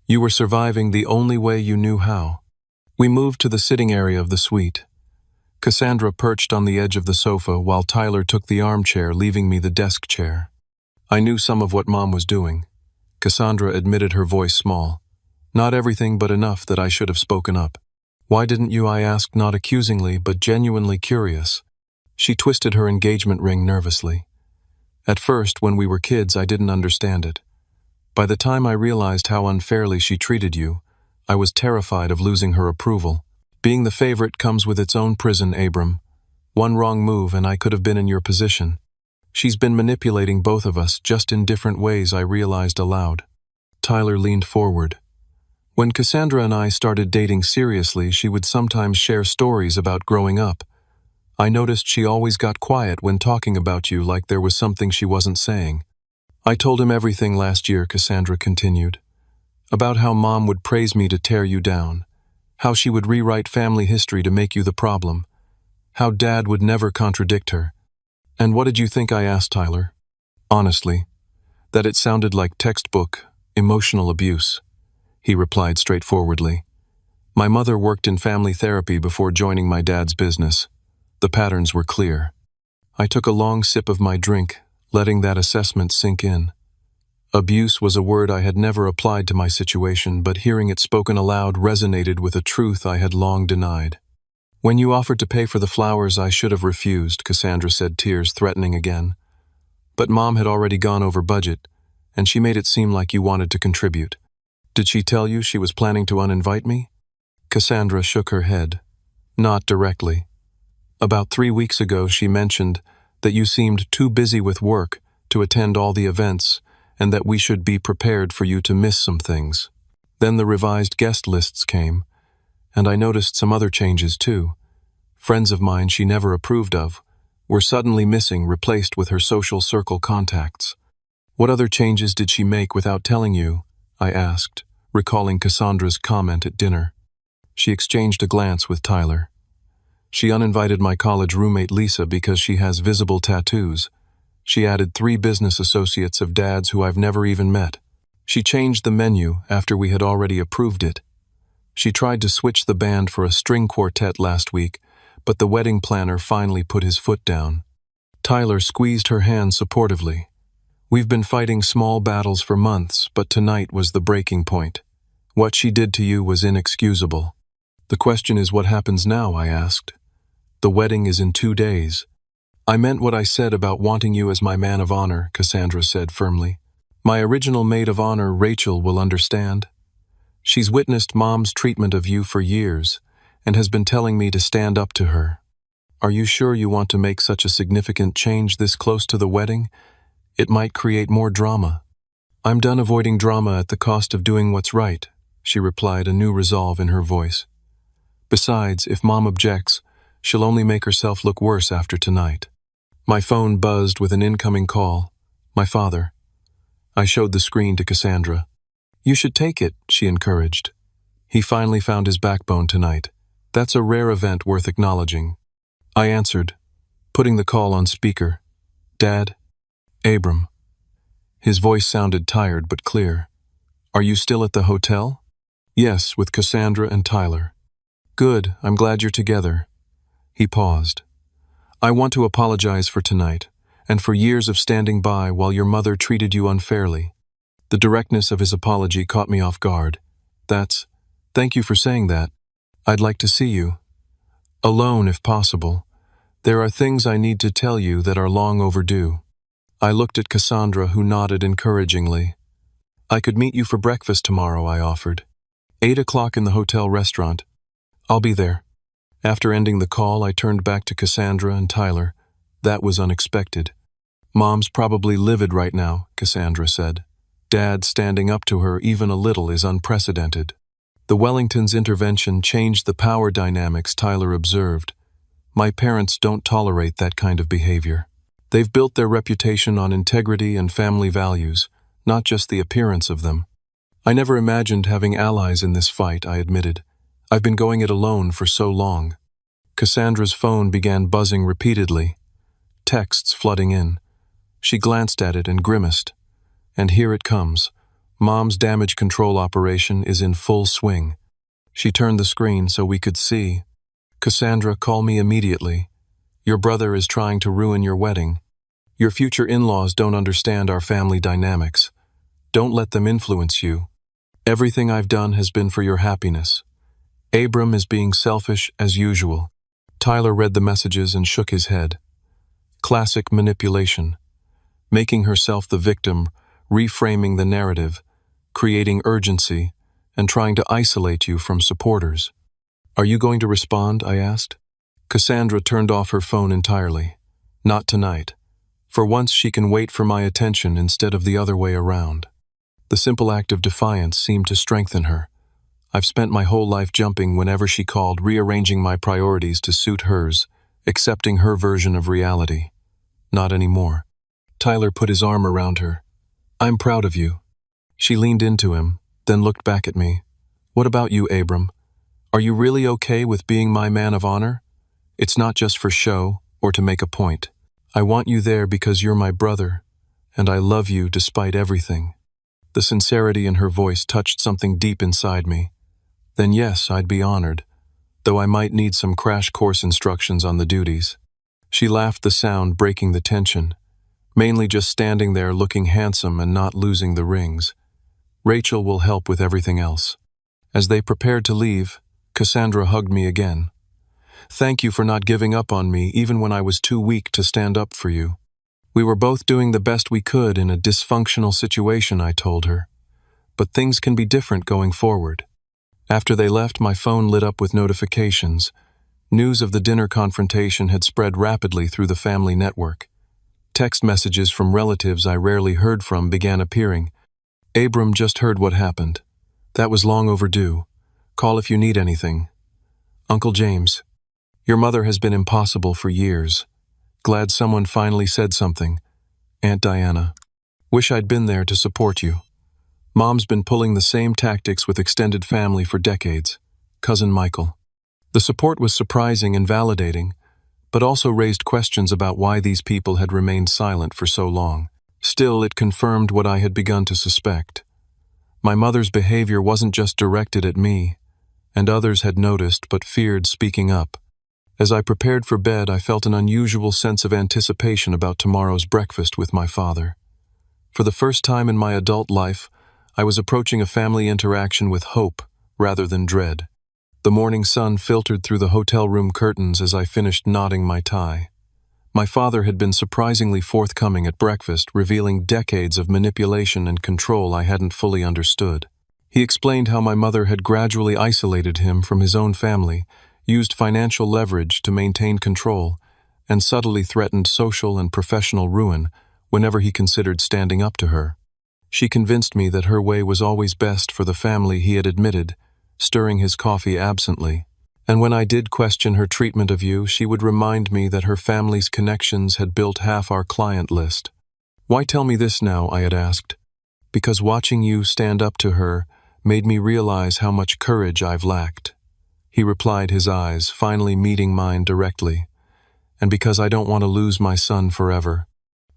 "You were surviving the only way you knew how." We moved to the sitting area of the suite. Cassandra perched on the edge of the sofa while Tyler took the armchair, leaving me the desk chair. I knew some of what Mom was doing. Cassandra admitted, her voice small. "Not everything, but enough that I should have spoken up." "Why didn't you?" I asked, not accusingly, but genuinely curious. She twisted her engagement ring nervously. "At first, when we were kids, I didn't understand it. By the time I realized how unfairly she treated you, I was terrified of losing her approval. Being the favorite comes with its own prison, Abram. One wrong move and I could have been in your position. She's been manipulating both of us, just in different ways," I realized aloud. Tyler leaned forward. "When Cassandra and I started dating seriously, she would sometimes share stories about growing up. I noticed she always got quiet when talking about you, like there was something she wasn't saying. I told him everything last year," Cassandra continued. "About how Mom would praise me to tear you down. How she would rewrite family history to make you the problem. How Dad would never contradict her." "And what did you think?" I asked Tyler. "Honestly, that it sounded like textbook emotional abuse," he replied straightforwardly. "My mother worked in family therapy before joining my dad's business. The patterns were clear." I took a long sip of my drink, letting that assessment sink in. Abuse was a word I had never applied to my situation, but hearing it spoken aloud resonated with a truth I had long denied. "When you offered to pay for the flowers, I should have refused," Cassandra said, tears threatening again. "But Mom had already gone over budget, and she made it seem like you wanted to contribute. Did she tell you she was planning to uninvite me?" Cassandra shook her head. "Not directly. About 3 weeks ago, she mentioned that you seemed too busy with work to attend all the events, and that we should be prepared for you to miss some things. Then the revised guest lists came, and I noticed some other changes too. Friends of mine she never approved of were suddenly missing, replaced with her social circle contacts." "What other changes did she make without telling you?" I asked, recalling Cassandra's comment at dinner. She exchanged a glance with Tyler. "She uninvited my college roommate Lisa because she has visible tattoos. She added 3 business associates of Dad's who I've never even met. She changed the menu after we had already approved it. She tried to switch the band for a string quartet last week, but the wedding planner finally put his foot down." Tyler squeezed her hand supportively. "We've been fighting small battles for months, but tonight was the breaking point. What she did to you was inexcusable." "The question is, what happens now?" I asked. "The wedding is in 2 days." "I meant what I said about wanting you as my man of honor," Cassandra said firmly. "My original maid of honor, Rachel, will understand. She's witnessed Mom's treatment of you for years and has been telling me to stand up to her. Are you sure you want to make such a significant change this close to the wedding? It might create more drama." "I'm done avoiding drama at the cost of doing what's right," she replied, a new resolve in her voice. "Besides, if Mom objects, She'll only make herself look worse after tonight. My phone buzzed with an incoming call. My father. I showed the screen to Cassandra. You should take it, she encouraged. He finally found his backbone tonight. That's a rare event worth acknowledging. I answered, putting the call on speaker. Dad? Abram. His voice sounded tired but clear. Are you still at the hotel? Yes, with Cassandra and Tyler. Good, I'm glad you're together. He paused. I want to apologize for tonight, and for years of standing by while your mother treated you unfairly. The directness of his apology caught me off guard. Thank you for saying that. I'd like to see you. Alone, if possible. There are things I need to tell you that are long overdue. I looked at Cassandra, who nodded encouragingly. I could meet you for breakfast tomorrow, I offered. 8 o'clock in the hotel restaurant. I'll be there. After ending the call, I turned back to Cassandra and Tyler. That was unexpected. Mom's probably livid right now, Cassandra said. Dad standing up to her even a little is unprecedented. The Wellingtons' intervention changed the power dynamics, Tyler observed. My parents don't tolerate that kind of behavior. They've built their reputation on integrity and family values, not just the appearance of them. I never imagined having allies in this fight, I admitted. I've been going it alone for so long. Cassandra's phone began buzzing repeatedly, texts flooding in. She glanced at it and grimaced. And here it comes. Mom's damage control operation is in full swing. She turned the screen so we could see. Cassandra, call me immediately. Your brother is trying to ruin your wedding. Your future in-laws don't understand our family dynamics. Don't let them influence you. Everything I've done has been for your happiness. Abram is being selfish as usual. Tyler read the messages and shook his head. Classic manipulation. Making herself the victim, reframing the narrative, creating urgency, and trying to isolate you from supporters. Are you going to respond? I asked. Cassandra turned off her phone entirely. Not tonight. For once she can wait for my attention instead of the other way around. The simple act of defiance seemed to strengthen her. I've spent my whole life jumping whenever she called, rearranging my priorities to suit hers, accepting her version of reality. Not anymore. Tyler put his arm around her. I'm proud of you. She leaned into him, then looked back at me. What about you, Abram? Are you really okay with being my man of honor? It's not just for show or to make a point. I want you there because you're my brother, and I love you despite everything. The sincerity in her voice touched something deep inside me. Then yes, I'd be honored, though I might need some crash course instructions on the duties. She laughed, the sound breaking the tension, mainly just standing there looking handsome and not losing the rings. Rachel will help with everything else. As they prepared to leave, Cassandra hugged me again. Thank you for not giving up on me even when I was too weak to stand up for you. We were both doing the best we could in a dysfunctional situation, I told her. But things can be different going forward. After they left, my phone lit up with notifications. News of the dinner confrontation had spread rapidly through the family network. Text messages from relatives I rarely heard from began appearing. Abram just heard what happened. That was long overdue. Call if you need anything. Uncle James. Your mother has been impossible for years. Glad someone finally said something. Aunt Diana. Wish I'd been there to support you. Mom's been pulling the same tactics with extended family for decades. Cousin Michael. The support was surprising and validating, but also raised questions about why these people had remained silent for so long. Still, it confirmed what I had begun to suspect. My mother's behavior wasn't just directed at me, and others had noticed but feared speaking up. As I prepared for bed, I felt an unusual sense of anticipation about tomorrow's breakfast with my father. For the first time in my adult life, I was approaching a family interaction with hope rather than dread. The morning sun filtered through the hotel room curtains as I finished knotting my tie. My father had been surprisingly forthcoming at breakfast, revealing decades of manipulation and control I hadn't fully understood. He explained how my mother had gradually isolated him from his own family, used financial leverage to maintain control, and subtly threatened social and professional ruin whenever he considered standing up to her. She convinced me that her way was always best for the family, he had admitted, stirring his coffee absently. And when I did question her treatment of you, she would remind me that her family's connections had built half our client list. Why tell me this now, I had asked. Because watching you stand up to her made me realize how much courage I've lacked. He replied, his eyes finally meeting mine directly. And because I don't want to lose my son forever.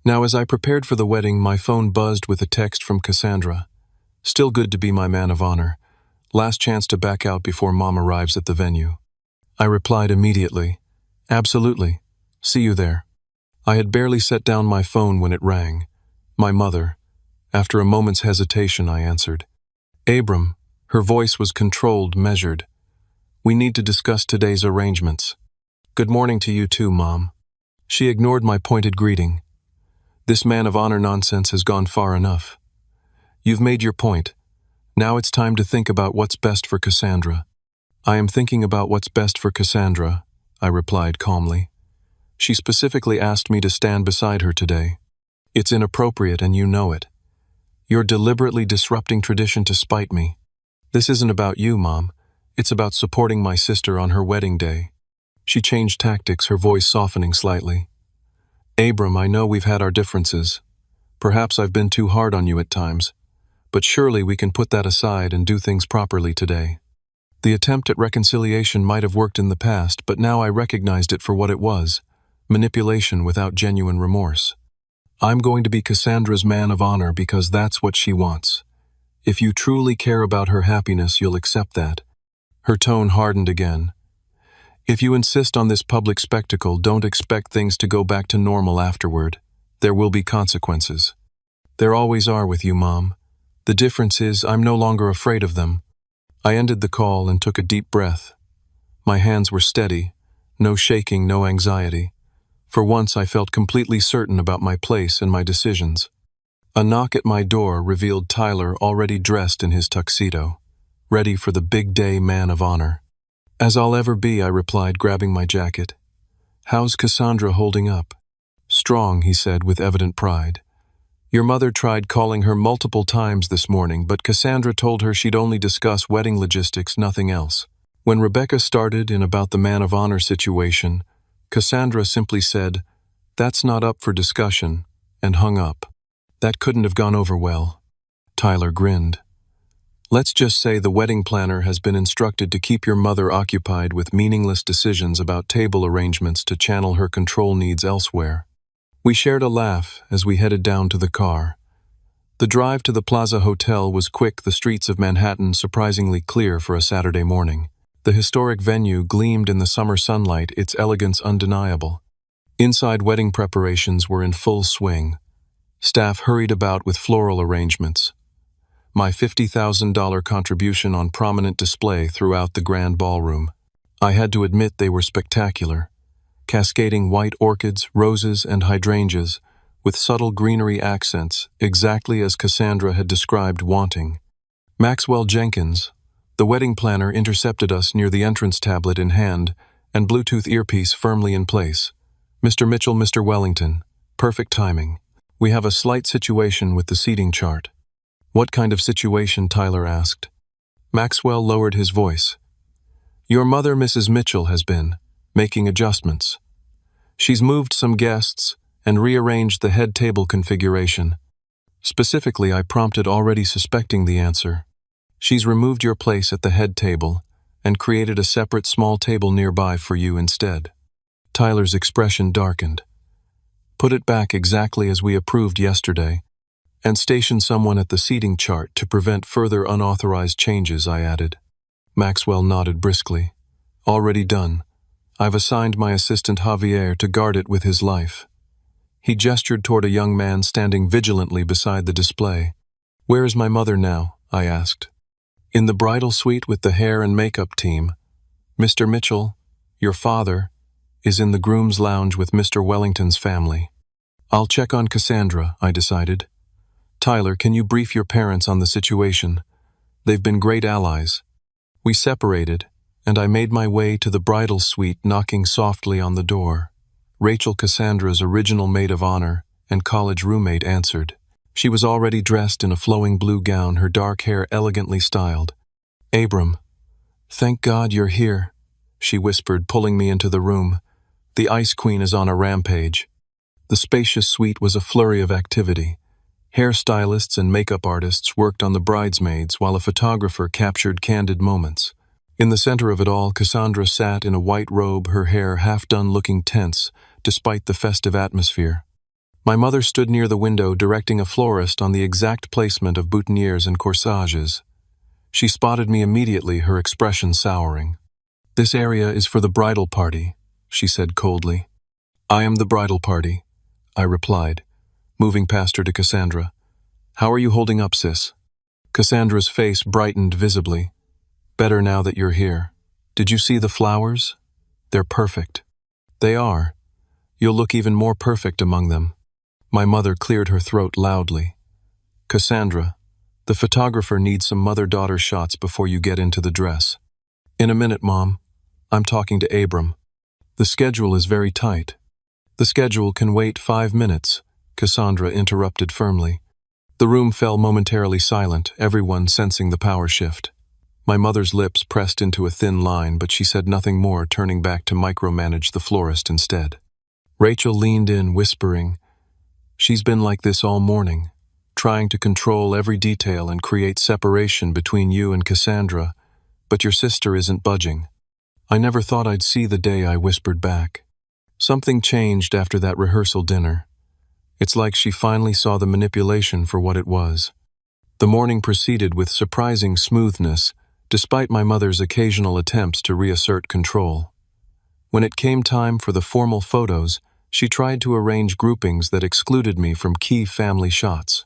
Now, as I prepared for the wedding, my phone buzzed with a text from Cassandra. Still good to be my man of honor. Last chance to back out before Mom arrives at the venue. I replied immediately, absolutely. See you there. I had barely set down my phone when it rang. My mother. After a moment's hesitation, I answered. Abram. Her voice was controlled, measured. We need to discuss today's arrangements. Good morning to you too, Mom. She ignored my pointed greeting. This man of honor nonsense has gone far enough. You've made your point. Now it's time to think about what's best for Cassandra. I am thinking about what's best for Cassandra, I replied calmly. She specifically asked me to stand beside her today. It's inappropriate and you know it. You're deliberately disrupting tradition to spite me. This isn't about you, Mom. It's about supporting my sister on her wedding day. She changed tactics, her voice softening slightly. Abram, I know we've had our differences. Perhaps I've been too hard on you at times, but surely we can put that aside and do things properly today. The attempt at reconciliation might have worked in the past, but now I recognized it for what it was, manipulation without genuine remorse. I'm going to be Cassandra's man of honor because that's what she wants. If you truly care about her happiness, you'll accept that. Her tone hardened again. If you insist on this public spectacle, don't expect things to go back to normal afterward. There will be consequences. There always are with you, Mom. The difference is I'm no longer afraid of them. I ended the call and took a deep breath. My hands were steady, no shaking, no anxiety. For once I felt completely certain about my place and my decisions. A knock at my door revealed Tyler already dressed in his tuxedo, ready for the big day man of honor. As I'll ever be, I replied, grabbing my jacket. How's Cassandra holding up? Strong, he said with evident pride. Your mother tried calling her multiple times this morning, but Cassandra told her she'd only discuss wedding logistics, nothing else. When Rebecca started in about the man of honor situation, Cassandra simply said, "That's not up for discussion," and hung up. That couldn't have gone over well. Tyler grinned. Let's just say the wedding planner has been instructed to keep your mother occupied with meaningless decisions about table arrangements to channel her control needs elsewhere. We shared a laugh as we headed down to the car. The drive to the Plaza Hotel was quick, the streets of Manhattan surprisingly clear for a Saturday morning. The historic venue gleamed in the summer sunlight, its elegance undeniable. Inside, wedding preparations were in full swing. Staff hurried about with floral arrangements. My $50,000 contribution on prominent display throughout the grand ballroom. I had to admit they were spectacular. Cascading white orchids, roses, and hydrangeas, with subtle greenery accents, exactly as Cassandra had described wanting. Maxwell Jenkins, the wedding planner, intercepted us near the entrance, tablet in hand and Bluetooth earpiece firmly in place. Mr. Mitchell, Mr. Wellington. Perfect timing. We have a slight situation with the seating chart. What kind of situation? Tyler asked. Maxwell lowered his voice. Your mother, Mrs. Mitchell, has been making adjustments. She's moved some guests and rearranged the head table configuration. Specifically, I prompted, already suspecting the answer. She's removed your place at the head table and created a separate small table nearby for you instead. Tyler's expression darkened. Put it back exactly as we approved yesterday, and station someone at the seating chart to prevent further unauthorized changes, I added. Maxwell nodded briskly. Already done. I've assigned my assistant Javier to guard it with his life. He gestured toward a young man standing vigilantly beside the display. Where is my mother now? I asked. In the bridal suite with the hair and makeup team. Mr. Mitchell, your father, is in the groom's lounge with Mr. Wellington's family. I'll check on Cassandra, I decided. Tyler, can you brief your parents on the situation? They've been great allies. We separated, and I made my way to the bridal suite, knocking softly on the door. Rachel, Cassandra's original maid of honor and college roommate, answered. She was already dressed in a flowing blue gown, her dark hair elegantly styled. Abram, thank God you're here. she whispered, pulling me into the room. "The Ice Queen is on a rampage." The spacious suite was a flurry of activity. Hairstylists and makeup artists worked on the bridesmaids while a photographer captured candid moments. In the center of it all, Cassandra sat in a white robe, her hair half done, looking tense, despite the festive atmosphere. My mother stood near the window, directing a florist on the exact placement of boutonnieres and corsages. She spotted me immediately, her expression souring. "This area is for the bridal party," she said coldly. "I am the bridal party," I replied, moving past her to Cassandra. "How are you holding up, sis?" Cassandra's face brightened visibly. "Better now that you're here. Did you see the flowers? They're perfect." "They are. You'll look even more perfect among them." My mother cleared her throat loudly. "Cassandra, the photographer needs some mother-daughter shots before you get into the dress." "In a minute, Mom. I'm talking to Abram. The schedule is very tight." "The schedule can wait 5 minutes," Cassandra interrupted firmly. The room fell momentarily silent, everyone sensing the power shift. My mother's lips pressed into a thin line, but she said nothing more, turning back to micromanage the florist instead. Rachel leaned in, whispering, "She's been like this all morning, trying to control every detail and create separation between you and Cassandra, but your sister isn't budging." "I never thought I'd see the day," I whispered back. Something changed after that rehearsal dinner. It's like she finally saw the manipulation for what it was. The morning proceeded with surprising smoothness, despite my mother's occasional attempts to reassert control. When it came time for the formal photos, she tried to arrange groupings that excluded me from key family shots.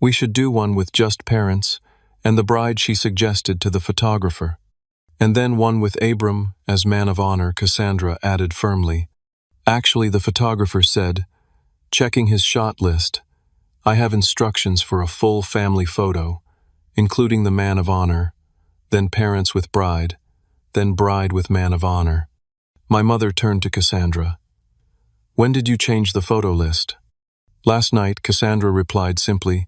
We should do one with just parents, and the bride she suggested to the photographer. And then one with Abram as man of honor, Cassandra added firmly. Actually, the photographer said, checking his shot list, "I have instructions for a full family photo, including the man of honor, then parents with bride, then bride with man of honor." My mother turned to Cassandra. "When did you change the photo list?" "Last night," Cassandra replied simply.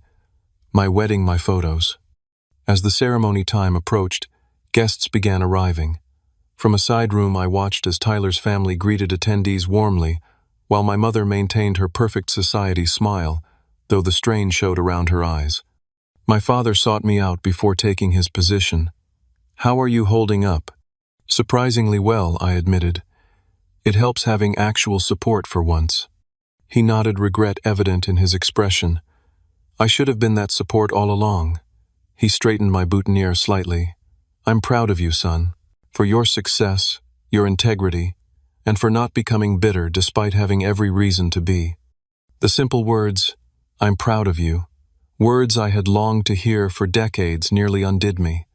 "My wedding, my photos." As the ceremony time approached, guests began arriving. From a side room, I watched as Tyler's family greeted attendees warmly, while my mother maintained her perfect society smile, though the strain showed around her eyes. My father sought me out before taking his position. "How are you holding up?" "Surprisingly well," I admitted. "It helps having actual support for once." He nodded, regret evident in his expression. "I should have been that support all along." He straightened my boutonniere slightly. "I'm proud of you, son, for your success, your integrity, and for not becoming bitter despite having every reason to be." The simple words, "I'm proud of you," words I had longed to hear for decades, nearly undid me.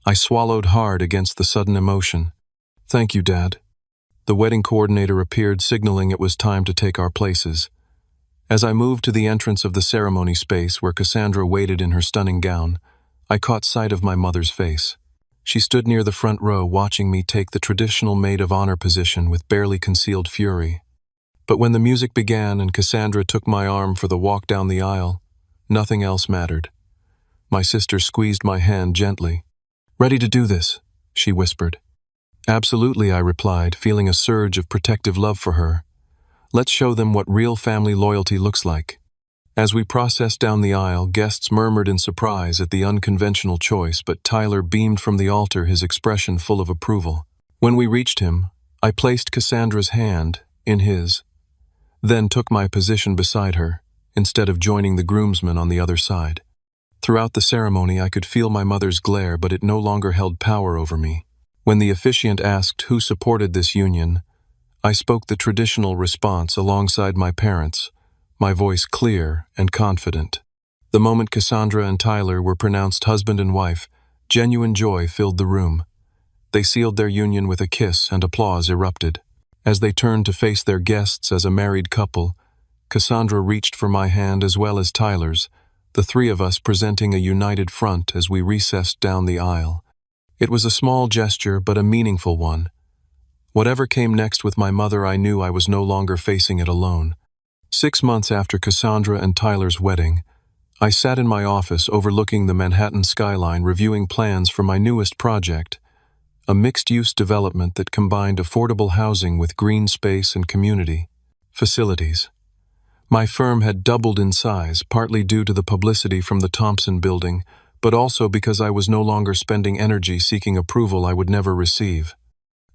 I swallowed hard against the sudden emotion. "Thank you, Dad." The wedding coordinator appeared, signaling it was time to take our places. As I moved to the entrance of the ceremony space where Cassandra waited in her stunning gown, I caught sight of my mother's face. She stood near the front row, watching me take the traditional maid of honor position with barely concealed fury. But when the music began and Cassandra took my arm for the walk down the aisle, nothing else mattered. My sister squeezed my hand gently. "Ready to do this?" she whispered. "Absolutely," I replied, feeling a surge of protective love for her. "Let's show them what real family loyalty looks like." As we processed down the aisle, guests murmured in surprise at the unconventional choice, but Tyler beamed from the altar, his expression full of approval. When we reached him, I placed Cassandra's hand in his, then took my position beside her, instead of joining the groomsmen on the other side. Throughout the ceremony, I could feel my mother's glare, but it no longer held power over me. When the officiant asked who supported this union, I spoke the traditional response alongside my parents, my voice clear and confident. The moment Cassandra and Tyler were pronounced husband and wife, genuine joy filled the room. They sealed their union with a kiss, and applause erupted. As they turned to face their guests as a married couple, Cassandra reached for my hand as well as Tyler's, the three of us presenting a united front as we recessed down the aisle. It was a small gesture, but a meaningful one. Whatever came next with my mother, I knew I was no longer facing it alone. 6 months after Cassandra and Tyler's wedding, I sat in my office overlooking the Manhattan skyline, reviewing plans for my newest project. a mixed-use development that combined affordable housing with green space and community facilities. My firm had doubled in size, partly due to the publicity from the Thompson building, but also because I was no longer spending energy seeking approval I would never receive.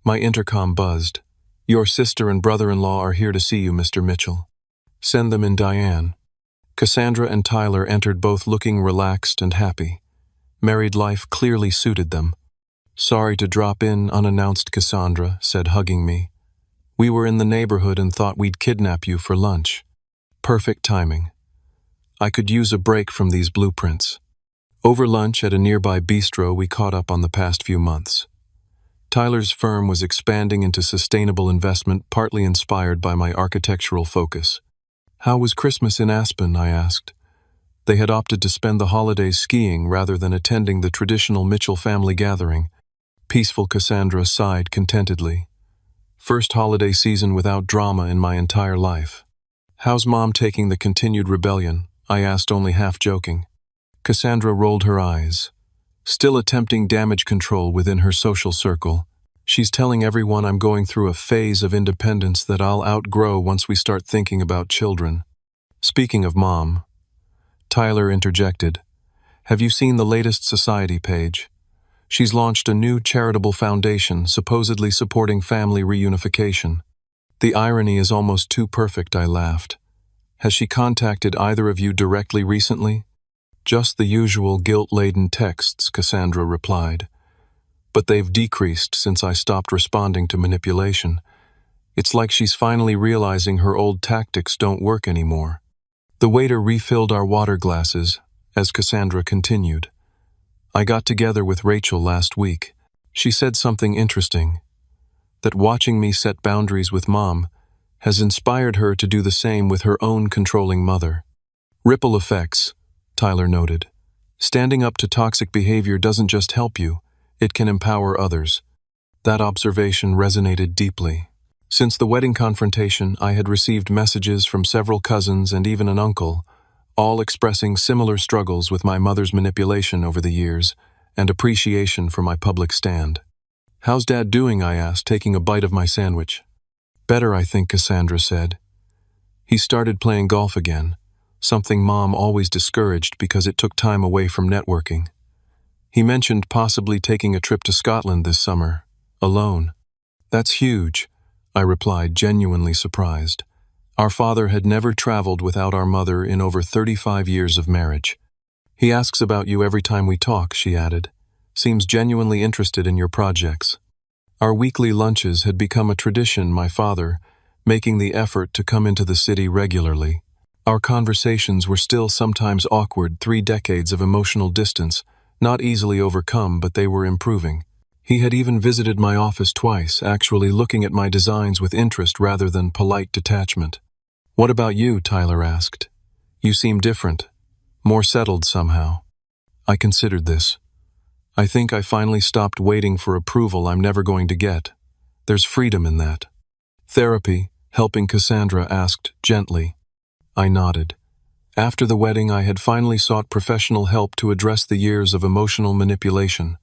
My intercom buzzed. "Your sister and brother-in-law are here to see you, Mr. Mitchell. Send them in, Diane." Cassandra and Tyler entered, both looking relaxed and happy. Married life clearly suited them. "Sorry to drop in unannounced," Cassandra said, hugging me. "We were in the neighborhood and thought we'd kidnap you for lunch." Perfect timing. I could use a break from these blueprints. Over lunch at a nearby bistro, we caught up on the past few months. Tyler's firm was expanding into sustainable investment, partly inspired by my architectural focus. "How was Christmas in Aspen?" I asked. They had opted to spend the holidays skiing rather than attending the traditional Mitchell family gathering. Peaceful, Cassandra sighed contentedly. "First holiday season without drama in my entire life." "How's Mom taking the continued rebellion?" I asked, only half joking. Cassandra rolled her eyes. "Still attempting damage control within her social circle. She's telling everyone I'm going through a phase of independence that I'll outgrow once we start thinking about children." "Speaking of Mom," Tyler interjected, "have you seen the latest society page? She's launched a new charitable foundation supposedly supporting family reunification." "The irony is almost too perfect," I laughed. "Has she contacted either of you directly recently?" "Just the usual guilt-laden texts," Cassandra replied. "But they've decreased since I stopped responding to manipulation. It's like she's finally realizing her old tactics don't work anymore." The waiter refilled our water glasses as Cassandra continued. "I got together with Rachel last week. She said something interesting, that watching me set boundaries with Mom has inspired her to do the same with her own controlling mother." "Ripple effects," Tyler noted. "Standing up to toxic behavior doesn't just help you, it can empower others." That observation resonated deeply. Since the wedding confrontation, I had received messages from several cousins and even an uncle, all expressing similar struggles with my mother's manipulation over the years and appreciation for my public stand. "How's Dad doing?" I asked, taking a bite of my sandwich. "Better, I think," Cassandra said. "He started playing golf again, something Mom always discouraged because it took time away from networking. He mentioned possibly taking a trip to Scotland this summer, alone." "That's huge," I replied, genuinely surprised. Our father had never traveled without our mother in over 35 years of marriage. "He asks about you every time we talk," she added. "Seems genuinely interested in your projects." Our weekly lunches had become a tradition, my father making the effort to come into the city regularly. Our conversations were still sometimes awkward, 3 decades of emotional distance, not easily overcome, but they were improving. He had even visited my office twice, actually looking at my designs with interest rather than polite detachment. "What about you?" Tyler asked. "You seem different, more settled somehow." I considered this. "I think I finally stopped waiting for approval I'm never going to get. There's freedom in that." "Therapy," helping Cassandra asked gently. I nodded. After the wedding, I had finally sought professional help to address the years of emotional manipulation.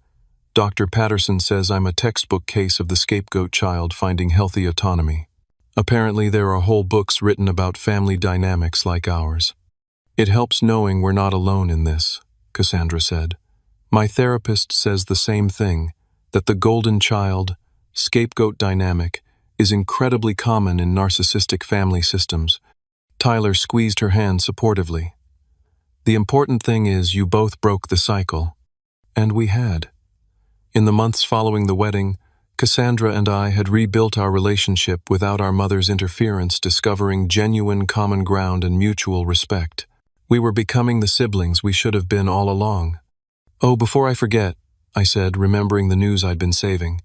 Dr. Patterson says I'm a textbook case of the scapegoat child finding healthy autonomy. Apparently, there are whole books written about family dynamics like ours. "It helps knowing we're not alone in this," Cassandra said. "My therapist says the same thing, that the golden child, scapegoat dynamic is incredibly common in narcissistic family systems." Tyler squeezed her hand supportively. "The important thing is you both broke the cycle." And we had. In the months following the wedding, Cassandra and I had rebuilt our relationship without our mother's interference, discovering genuine common ground and mutual respect. We were becoming the siblings we should have been all along. "Oh, before I forget," I said, remembering the news I'd been saving.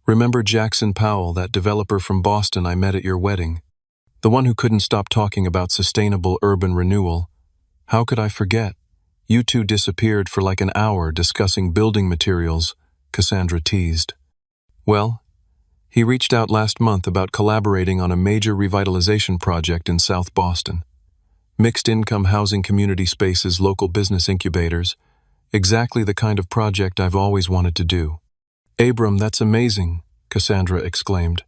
"Remember Jackson Powell, that developer from Boston I met at your wedding? The one who couldn't stop talking about sustainable urban renewal. How could I forget? You two disappeared for like an hour discussing building materials," Cassandra teased. "Well, he reached out last month about collaborating on a major revitalization project in South Boston. Mixed-income housing community spaces, local business incubators. Exactly the kind of project I've always wanted to do." Abram, that's amazing, Cassandra exclaimed.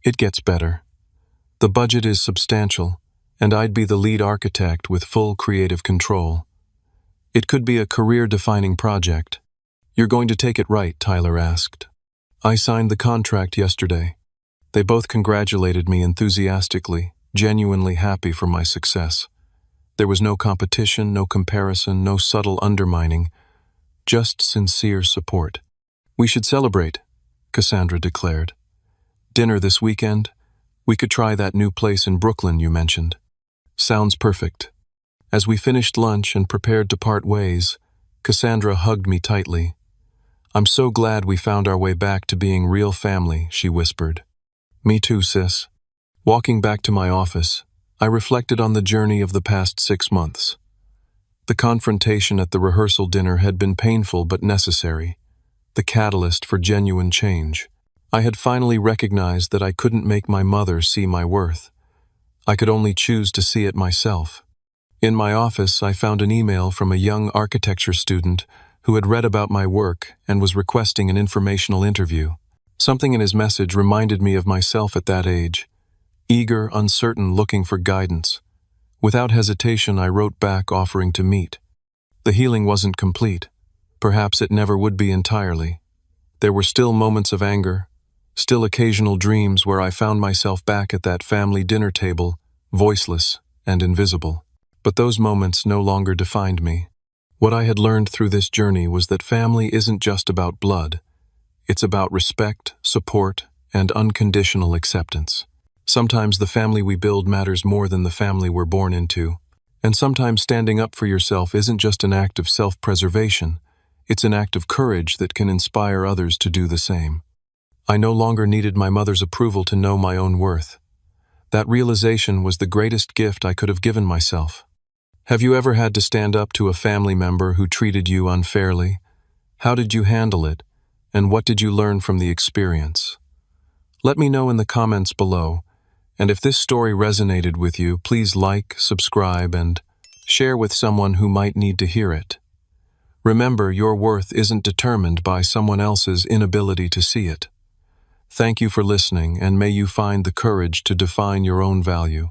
It gets better. The budget is substantial, and I'd be the lead architect with full creative control. It could be a career-defining project. You're going to take it right, Tyler asked. I signed the contract yesterday. They both congratulated me enthusiastically, genuinely happy for my success. There was no competition, no comparison, no subtle undermining, just sincere support. We should celebrate, Cassandra declared. Dinner this weekend? We could try that new place in Brooklyn you mentioned. Sounds perfect. As we finished lunch and prepared to part ways, Cassandra hugged me tightly. I'm so glad we found our way back to being real family, she whispered. Me too, sis. Walking back to my office, I reflected on the journey of the past 6 months. The confrontation at the rehearsal dinner had been painful but necessary, the catalyst for genuine change. I had finally recognized that I couldn't make my mother see my worth. I could only choose to see it myself. In my office, I found an email from a young architecture student who had read about my work and was requesting an informational interview. Something in his message reminded me of myself at that age, eager, uncertain, looking for guidance. Without hesitation, I wrote back offering to meet. The healing wasn't complete. Perhaps it never would be entirely. There were still moments of anger, still occasional dreams where I found myself back at that family dinner table, voiceless and invisible. But those moments no longer defined me. What I had learned through this journey was that family isn't just about blood. It's about respect, support, and unconditional acceptance. Sometimes the family we build matters more than the family we're born into. And sometimes standing up for yourself isn't just an act of self-preservation. It's an act of courage that can inspire others to do the same. I no longer needed my mother's approval to know my own worth. That realization was the greatest gift I could have given myself. Have you ever had to stand up to a family member who treated you unfairly? How did you handle it, and what did you learn from the experience? Let me know in the comments below, and if this story resonated with you, please like, subscribe, and share with someone who might need to hear it. Remember, your worth isn't determined by someone else's inability to see it. Thank you for listening, and may you find the courage to define your own value.